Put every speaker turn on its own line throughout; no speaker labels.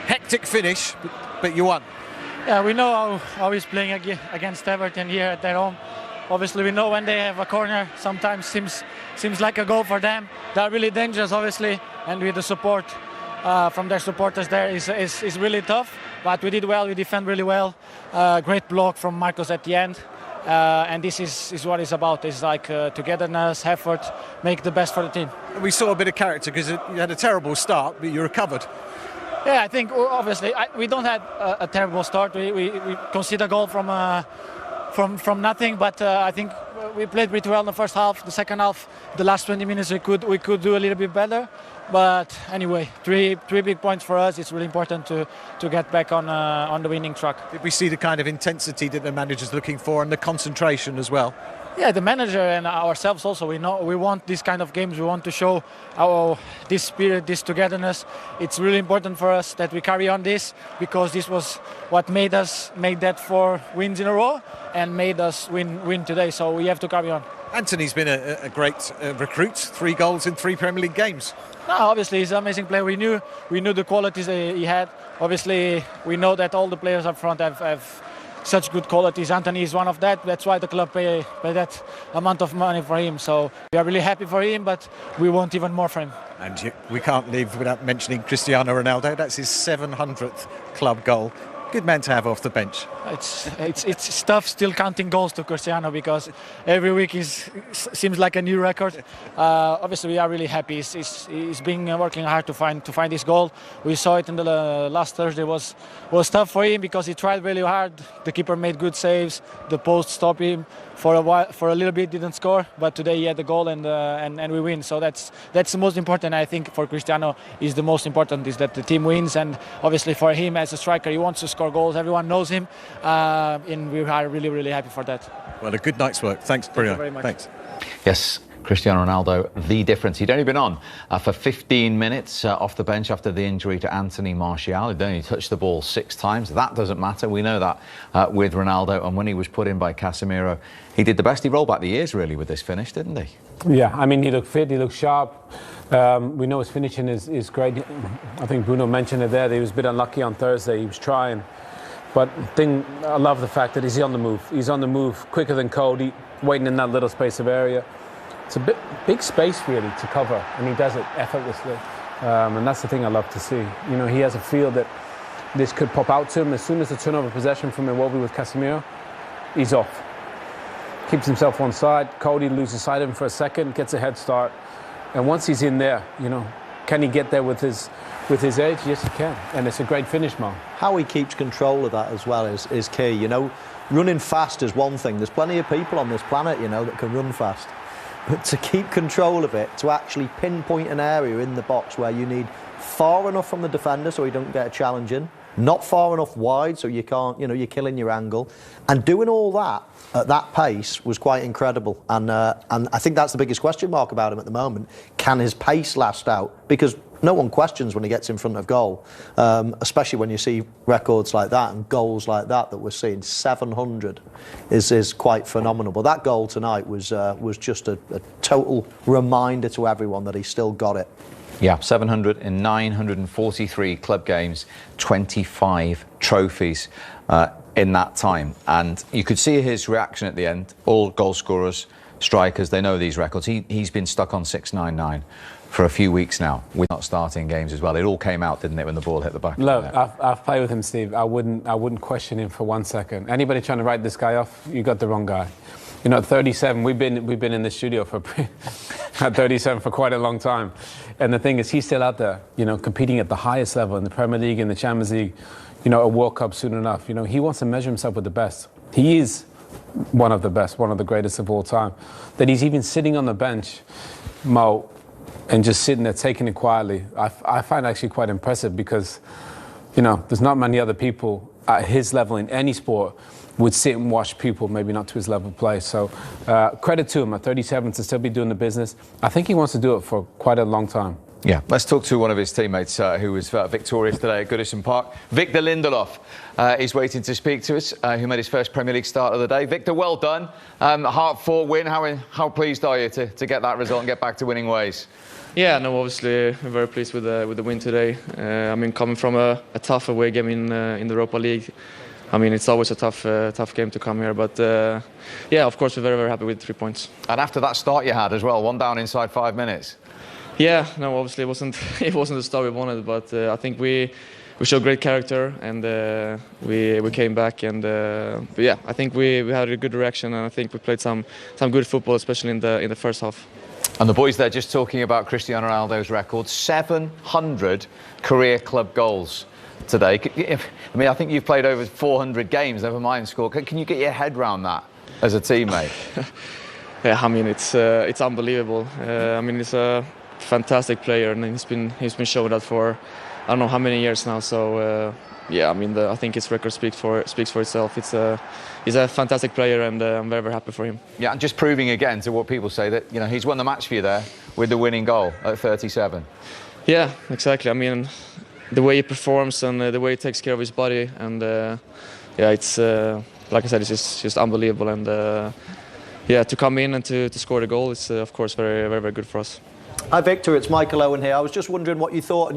Hectic finish, but you won.
Yeah, we know how he's playing against Everton here at their home. Obviously, we know when they have a corner, sometimes seems like a goal for them. They're really dangerous, obviously, and with the support from their supporters there is really tough. But we did well, we defend really well. Great block from Marcos at the end. And this is what it's about. It's like togetherness, effort, make the best for the team.
We saw a bit of character because you had a terrible start, but you recovered.
Yeah, I think obviously we don't have a terrible start. We conceded a goal from nothing, but I think we played pretty well in the first half. The second half, the last 20 minutes, we could do a little bit better. But anyway, three big points for us. It's really important to get back on the winning track.
Did we see the kind of intensity that the manager's looking for and the concentration as well?
Yeah, the manager and ourselves also, we know we want these kind of games. We want to show this spirit, this togetherness. It's really important for us that we carry on this, because this was what made us make that 4 wins in a row and made us win today. So we have to carry on.
Anthony's been a great recruit. 3 goals in 3 Premier League games.
No, obviously he's an amazing player. We knew the qualities he had. Obviously, we know that all the players up front have such good qualities. Anthony is one of that. That's why the club pay that amount of money for him. So we are really happy for him, but we want even more for him.
And we can't leave without mentioning Cristiano Ronaldo. That's his 700th club goal. Good man to have off the bench.
It's tough still counting goals to Cristiano, because every week seems like a new record. Obviously, we are really happy. He's been working hard to find this goal. We saw it in the last Thursday. Was tough for him because he tried really hard. The keeper made good saves. The post stopped him for a while, for a little bit, didn't score. But today he had the goal and we win. So that's the most important. I think for Cristiano is the most important is that the team wins. And obviously for him as a striker, he wants to score goals. Everyone knows him. And we are really, really happy for that.
Well, a good night's work. Thanks, Bruno.
Thank you very much.
Thanks.
Yes, Cristiano Ronaldo, the difference. He'd only been on for 15 minutes off the bench after the injury to Anthony Martial. He'd only touched the ball 6 times. That doesn't matter. We know that with Ronaldo. And when he was put in by Casemiro, he did the best. He rolled back the years, really, with this finish, didn't he?
Yeah, I mean, he looked fit, he looked sharp. We know his finishing is great. I think Bruno mentioned it there. That he was a bit unlucky on Thursday. He was trying. But I love the fact that he's on the move. He's on the move quicker than Cody, waiting in that little space of area. It's a big space really to cover, and he does it effortlessly. And that's the thing I love to see. You know, he has a feel that this could pop out to him. As soon as the turnover possession from Iwobi with Casemiro, he's off. Keeps himself on side. Cody loses sight of him for a second, gets a head start. And once he's in there, you know, can he get there with his age? Yes, he can. And it's a great finish, Mo.
How he keeps control of that as well is key. You know, running fast is one thing. There's plenty of people on this planet, you know, that can run fast. But to keep control of it, to actually pinpoint an area in the box where you need far enough from the defender so he don't get a challenge in, not far enough wide so you can't, you know, you're killing your angle. And doing all that at that pace was quite incredible. And I think that's the biggest question mark about him at the moment. Can his pace last out? Because no one questions when he gets in front of goal, especially when you see records like that and goals like that we're seeing. 700 is quite phenomenal. But that goal tonight was just a total reminder to everyone that he's still got it.
Yeah, 700 in 943 club games, 25 trophies in that time. And you could see his reaction at the end. All goal scorers, strikers, they know these records. He's been stuck on 699 for a few weeks now, with not starting games as well. It all came out, didn't it, when the ball hit the back?
Look, I've played with him, Steve. I wouldn't question him for 1 second. Anybody trying to write this guy off, you got the wrong guy. You know, at 37, we've been in the studio at 37 for quite a long time. And the thing is, he's still out there, you know, competing at the highest level in the Premier League, in the Champions League, you know, a World Cup soon enough. You know, he wants to measure himself with the best. He is one of the best, one of the greatest of all time. That he's even sitting on the bench, Mo, and just sitting there taking it quietly, I find actually quite impressive, because, you know, there's not many other people at his level in any sport would sit and watch people maybe not to his level play. So credit to him at 37 to still be doing the business. I think he wants to do it for quite a long time.
Yeah, let's talk to one of his teammates who was victorious today at Goodison Park. Victor Lindelof is waiting to speak to us, who made his first Premier League start of the day. Victor, well done. Heart-fought win. How pleased are you to get that result and get back to winning ways?
Yeah, no, obviously I'm very pleased with the win today. I mean, coming from a tough away game in the Europa League, I mean, it's always a tough game to come here. But yeah, of course, we're very happy with 3 points.
And after that start you had as well, one down inside 5 minutes.
Yeah, no, obviously it wasn't the start we wanted, but I think we showed great character and we came back and but yeah, I think we had a good direction and I think we played some good football, especially in the first half.
And the boys there just talking about Cristiano Ronaldo's record, 700 career club goals today. I mean, I think you've played over 400 games, never mind score. Can you get your head around that as a teammate?
Yeah, I mean, it's unbelievable. I mean, he's a fantastic player and he's been showing that for I don't know how many years now. So yeah, I mean, I think his record speaks for itself. He's a fantastic player, and I'm very happy for him. Yeah, and just proving again to what people say that he's won the match for you there with the winning goal at 37. Yeah, exactly. I mean, the way he performs and the way he takes care of his body, and yeah, it's like I said, it's just unbelievable. And yeah, to come in and to score the goal is of course very good for us.
Hi Victor, it's Michael Owen here. I was just wondering what you thought.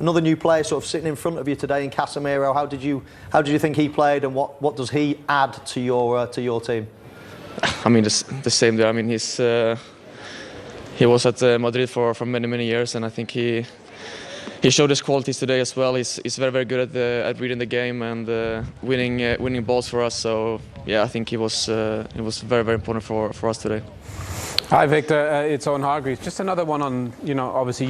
Another new player sort of sitting in front of you today in Casemiro. How did you think he played, and what does he add to your team? I mean, the same there. I mean, he was at Madrid for many years, and I think he showed his qualities today as well. He's very good at reading the game and winning balls for us. So yeah, I think it was very important for us today.
Hi Victor, it's Owen Hargreaves. Just another one on, obviously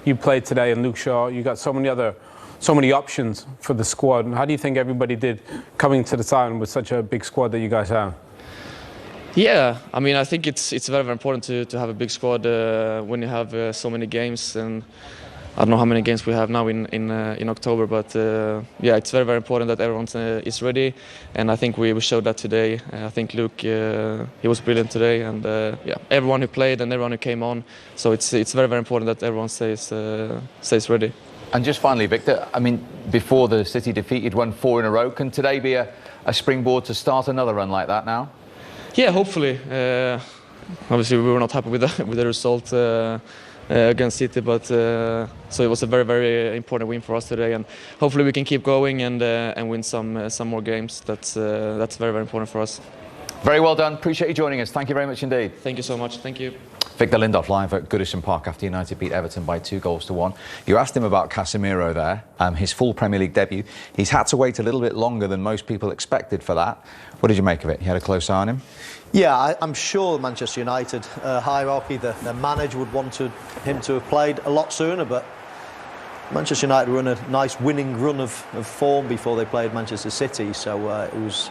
you played today, and Luke Shaw, you got so many options for the squad. And how do you think everybody did coming to the time with such a big squad that you guys have? Yeah, I mean, I think it's very important to have a big squad when you have so many games, and I don't know how many games we have now in October, but yeah, it's very important that everyone is ready, and I think we showed that today. I think Luke, he was brilliant today, and yeah, everyone who played and everyone who came on. So it's very important that everyone stays ready. And just finally, Victor, I mean, before the City defeat, you'd won 4 in a row. Can today be a springboard to start another run like that now? Yeah, hopefully. Obviously, we were not happy with the result against City, but so it was a very important win for us today, and hopefully we can keep going and win some more games. That's very important for us. Very well done. Appreciate you joining us. Thank you very much indeed. Thank you so much. Thank you. Victor Lindelof live at Goodison Park after United beat Everton by 2-1. You asked him about Casemiro there, his full Premier League debut. He's had to wait a little bit longer than most people expected for that. What did you make of it? You had a close eye on him?
Yeah, I'm sure Manchester United hierarchy, the manager would want him to have played a lot sooner, but Manchester United were in a nice winning run of form before they played Manchester City, so it was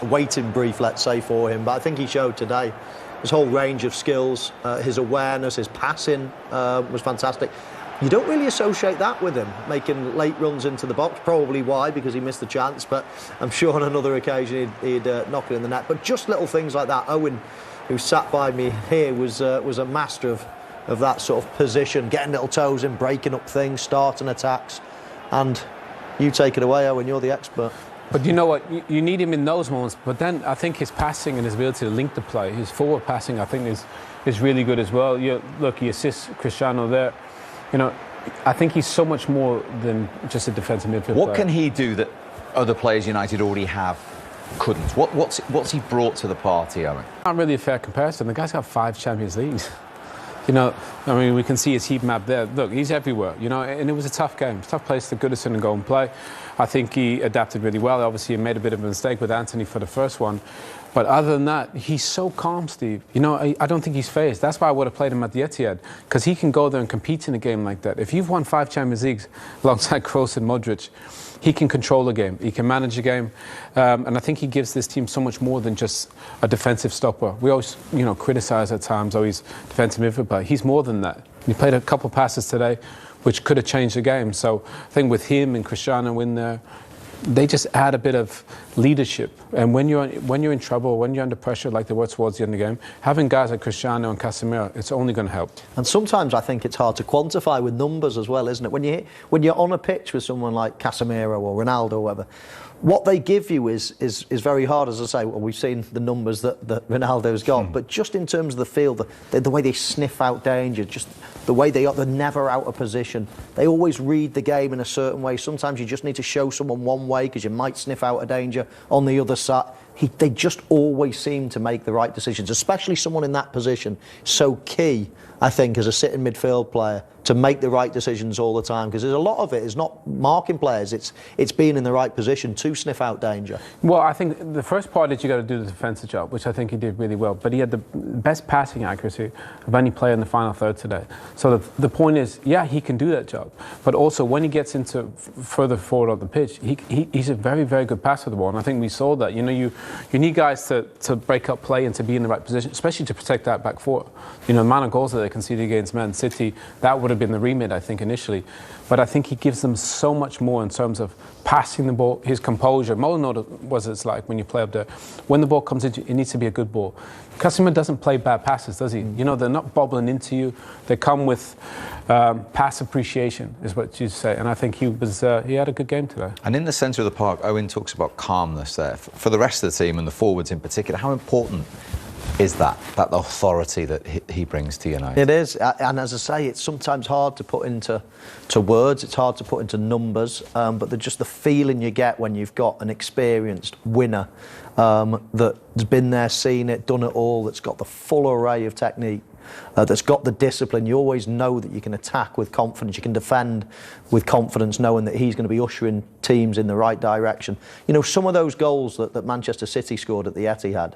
a waiting brief, let's say, for him. But I think he showed today his whole range of skills, his awareness, his passing was fantastic. You don't really associate that with him, making late runs into the box. Probably why, because he missed the chance, but I'm sure on another occasion he'd knock it in the net. But just little things like that. Owen, who sat by me here, was a master of that sort of position, getting little toes in, breaking up things, starting attacks. And you take it away, Owen, you're the expert.
But you know what, you need him in those moments, but then I think his passing and his ability to link the play, his forward passing, I think is really good as well. Look, he assists Cristiano there. I think he's so much more than just a defensive midfield player.
What can he do that other players United already have couldn't? What's he brought to the party, Owen?
Not really a fair comparison. The guy's got 5 Champions Leagues. I mean, we can see his heat map there. Look, he's everywhere, and it was a tough game. It's a tough place to Goodison and go and play. I think he adapted really well. Obviously, he made a bit of a mistake with Anthony for the first one. But other than that, he's so calm, Steve. I don't think he's phased. That's why I would have played him at the Etihad, because he can go there and compete in a game like that. If you've won 5 Champions Leagues alongside Kroos and Modric, he can control the game. He can manage a game. And I think he gives this team so much more than just a defensive stopper. We always, criticise at times, he's defensive midfield player. He's more than that. He played a couple of passes today which could have changed the game. So I think with him and Cristiano in there, they just add a bit of leadership. And when you're in trouble, when you're under pressure like they were towards the end of the game, having guys like Cristiano and Casemiro, it's only going to help.
And sometimes I think it's hard to quantify with numbers as well, isn't it? When you're on a pitch with someone like Casemiro or Ronaldo or whatever, what they give you is very hard. As I say, well, we've seen the numbers that Ronaldo's got, but just in terms of the field, the way they sniff out danger, just the way they're never out of position. They always read the game in a certain way. Sometimes you just need to show someone one way because you might sniff out a danger on the other side. They just always seem to make the right decisions, especially someone in that position. So key, I think, as a sitting midfield player, to make the right decisions all the time, because there's a lot of it is not marking players, it's being in the right position to sniff out danger.
Well, I think the first part is you got to do the defensive job, which I think he did really well, but he had the best passing accuracy of any player in the final third today. So the point is, yeah, he can do that job, but also when he gets into further forward on the pitch, he's a very, very good passer of the ball, and I think we saw that. You know, you need guys to break up play and to be in the right position, especially to protect that back four. You know, the amount of goals that they conceded against Man City, that would have been the remit, I think, initially. But I think he gives them so much more in terms of passing the ball, his composure. Mo knows what it's like when you play up there. When the ball comes in, it needs to be a good ball. Casemiro doesn't play bad passes, does he? You know, they're not bobbling into you. They come with pass appreciation, is what you say. And I think he had a good game today.
And in the centre of the park, Owen talks about calmness there. For the rest of the team and the forwards in particular, how important is that authority that he brings to United?
It is, and as I say, it's sometimes hard to put into words, it's hard to put into numbers, but just the feeling you get when you've got an experienced winner that's been there, seen it, done it all, that's got the full array of technique, that's got the discipline. You always know that you can attack with confidence, you can defend with confidence, knowing that he's going to be ushering teams in the right direction. You know, some of those goals that Manchester City scored at the Etihad,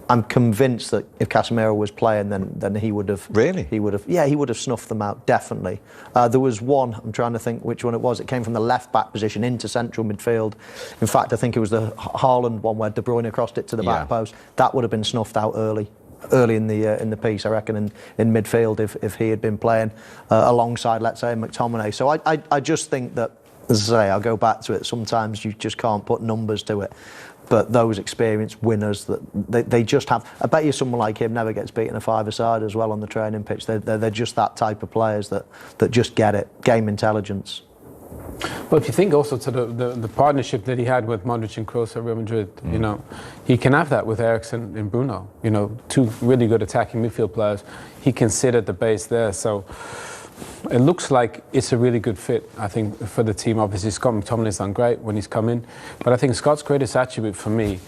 I'm convinced that if Casemiro was playing, then he would have. Really? He would have snuffed them out, definitely. There was one, I'm trying to think which one it was. It came from the left-back position into central midfield. In fact, I think it was the Haaland one where De Bruyne crossed it to the back post. That would have been snuffed out early in the piece, I reckon, in midfield if he had been playing alongside, let's say, McTominay. So I just think that, as I say, I'll go back to it. Sometimes you just can't put numbers to it. But those experienced winners, that they just have. I bet you someone like him never gets beaten a five-a-side as well on the training pitch. They're just that type of players that just get it, game intelligence.
Well, if you think also to the partnership that he had with Modric and Kroos at Real Madrid, you know, he can have that with Eriksen and Bruno. You know, two really good attacking midfield players. He can sit at the base there, so it looks like it's a really good fit, I think, for the team. Obviously, Scott McTominay's done great when he's come in, but I think Scott's greatest attribute for me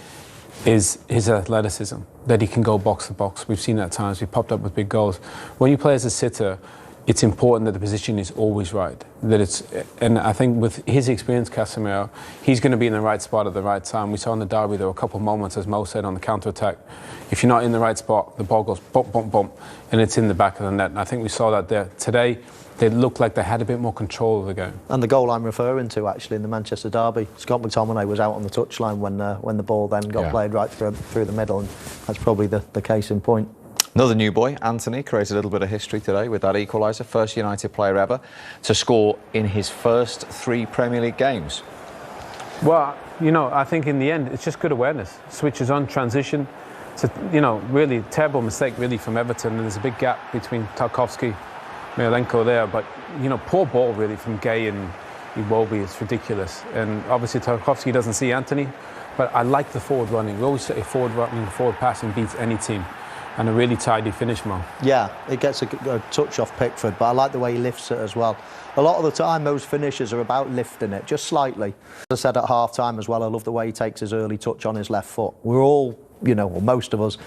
is his athleticism, that he can go box to box. We've seen that at times. He popped up with big goals. When you play as a sitter, it's important that the position is always right. And I think with his experience, Casemiro, he's going to be in the right spot at the right time. We saw in the derby there were a couple of moments, as Mo said, on the counter-attack. If you're not in the right spot, the ball goes bump, bump, bump, and it's in the back of the net. And I think we saw that there. Today, they looked like they had a bit more control of the game. And
the goal I'm referring to, actually, in the Manchester derby, Scott McTominay was out on the touchline when the ball then got played right through the middle, and that's probably the case in point.
Another new boy, Anthony, created a little bit of history today with that equaliser. First United player ever to score in his first 3 Premier League games.
Well, you know, I think in the end, it's just good awareness. Switches on, transition. It's a, you know, really terrible mistake, really, from Everton. And there's a big gap between Tarkowski, Mykolenko there. But, you know, poor ball, really, from Gay and Iwobi. It's ridiculous. And obviously, Tarkowski doesn't see Anthony. But I like the forward running. We always say forward running, forward passing beats any team. And a really tidy finish, Mo. Yeah,
it gets a touch off Pickford, but I like the way he lifts it as well. A lot of the time, those finishes are about lifting it, just slightly. As I said at half-time as well, I love the way he takes his early touch on his left foot. We're all, you know, well, most of us,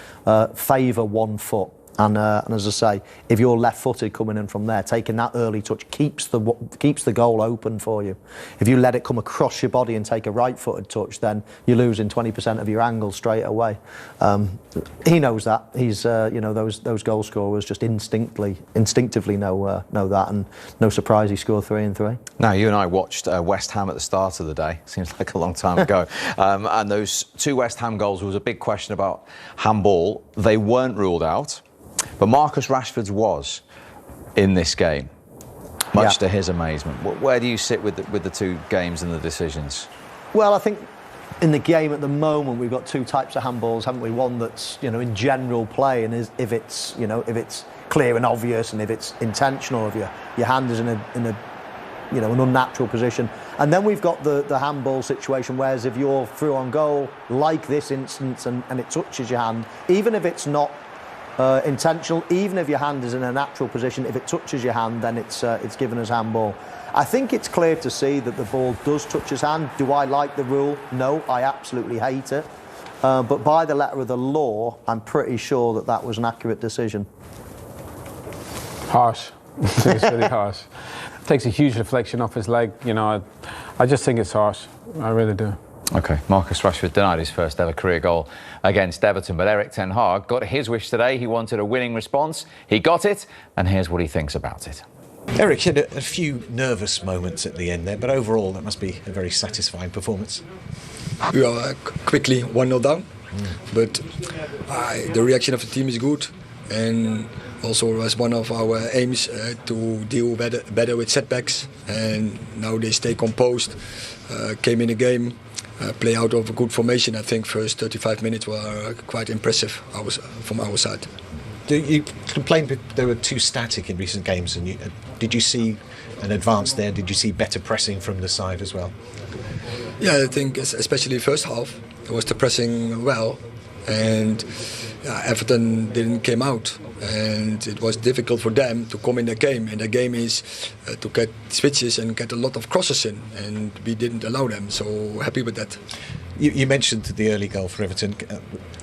favour one foot. And as I say, if you're left-footed coming in from there, taking that early touch keeps the goal open for you. If you let it come across your body and take a right-footed touch, then you're losing 20% of your angle straight away. He knows that. He's you know, those goal scorers just instinctively know that, and no surprise he scored 3 and 3.
Now, you and I watched West Ham at the start of the day. Seems like a long time ago. And those 2 West Ham goals, there was a big question about handball. They weren't ruled out. But Marcus Rashford's was in this game. much
Yeah.
to his amazement. Where do you sit with the two games and the decisions?
Well, I think in the game at the moment we've got two types of handballs, haven't we? One that's, you know, in general play, and is if it's, you know, if it's clear and obvious, and if it's intentional, if your hand is in a you know, an unnatural position. And then we've got the handball situation, whereas if you're through on goal, like this instance, and it touches your hand, even if it's not intentional, even if your hand is in a natural position, if it touches your hand, then it's given as handball. I think it's clear to see that the ball does touch his hand. Do I like the rule? No, I absolutely hate it. But by the letter of the law, I'm pretty sure that that was an accurate decision.
Harsh. I think it's really harsh. Takes a huge reflection off his leg. You know, I just think it's harsh. I really do.
OK, Marcus Rashford denied his first ever career goal against Everton, but Erik ten Hag got his wish today. He wanted a winning response. He got it, and here's what he thinks about it.
Eric had a few nervous moments at the end there, but overall that must be a very satisfying performance.
We are quickly 1-0 down, but the reaction of the team is good, and also was one of our aims to deal better with setbacks, and now they stay composed, came in the game, play out of a good formation. I think first 35 minutes were quite impressive from our side.
You complained that they were too static in recent games, and did you see an advance there? Did you see better pressing from the side as well?
Yeah, I think especially first half, it was the pressing well, and Everton didn't come out, and it was difficult for them to come in the game, and the game is to get switches and get a lot of crosses in, and we didn't allow them, so happy with that.
You mentioned the early goal for Everton.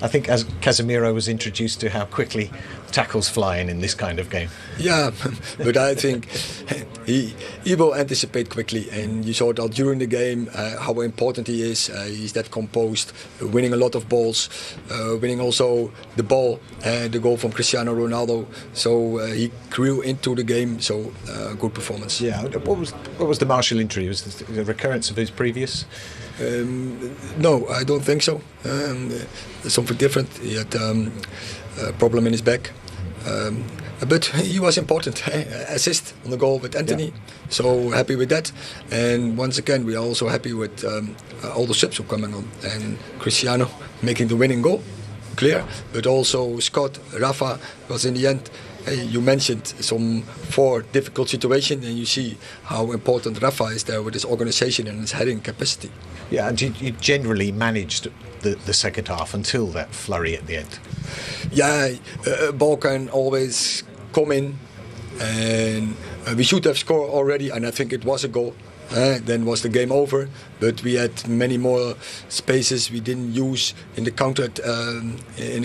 I think as Casemiro was introduced to how quickly tackles fly in this kind of game.
Yeah, but I think he will anticipate quickly, and you saw that during the game how important he is. He's that composed, winning a lot of balls, winning also the ball, the goal from Cristiano Ronaldo. So he grew into the game. So good performance.
Yeah. What was the Martial injury? Was this a recurrence of his previous?
No, I don't think so. Something different. He had a problem in his back. But he was important. Assist on the goal with Anthony. Yeah. So happy with that. And once again, we are also happy with all the subs who are coming on. And Cristiano making the winning goal. Clear. But also Scott, Rafa was in the end. You mentioned some 4 difficult situations, and you see how important Rafa is there with his organisation and his heading capacity.
Yeah, and you generally managed the second half until that flurry at the end.
Yeah, ball can always come in, and we should have scored already, and I think it was a goal. Then was the game over, but we had many more spaces we didn't use in the counter in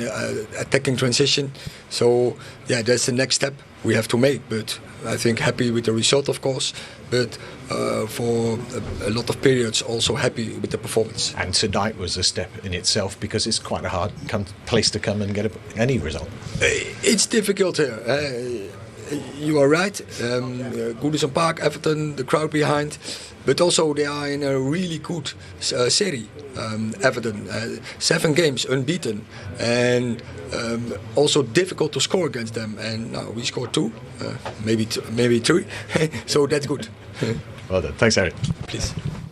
attacking transition. So yeah, that's the next step we have to make. But I think happy with the result, of course, but for a lot of periods also happy with the performance.
And tonight was a step in itself, because it's quite a hard place to come and get any result.
It's difficult here. You are right. Goodison Park, Everton, the crowd behind, but also they are in a really good series. Everton, 7 games unbeaten, and also difficult to score against them. And now we scored 2, maybe 3, so that's good.
Well done. Thanks, Eric.
Please.